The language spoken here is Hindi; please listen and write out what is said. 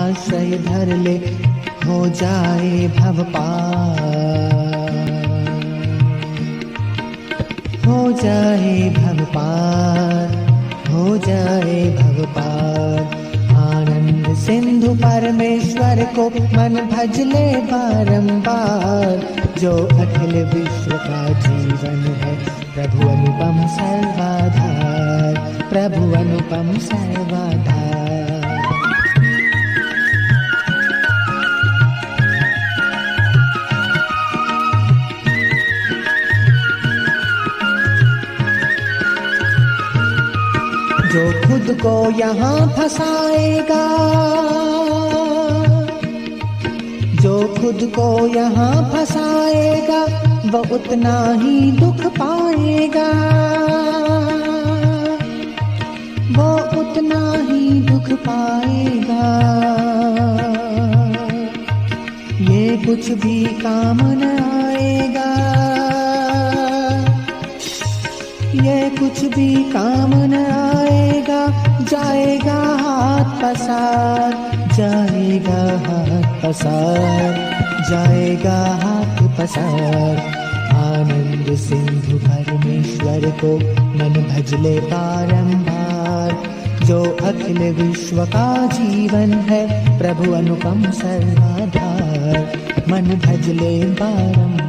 आश्रय धर ले, हो जाए भव पार, हो जाए भव पार, हो जाए भव पार। आनंद सिंधु परमेश्वर को मन भज ले बारंबार, जो अखिल विश्व का जीवन है, प्रभु अनुपम सर्वाधार, प्रभु अनुपम सर्वाधार। जो खुद को यहाँ फंसाएगा, जो खुद को यहाँ फंसाएगा, वो उतना ही दुख पाएगा, वो उतना ही दुख पाएगा। ये कुछ भी काम न आएगा, ये कुछ भी काम न आएगा, जाएगा हाथ पसार, जाएगा हाथ पसार, जाएगा हाथ पसार। आनंद सिंधु परमेश्वर को मन भज ले बारंबार, जो अखिल विश्व का जीवन है, प्रभु अनुपम सर्वाधार, मन भज ले बारंबार।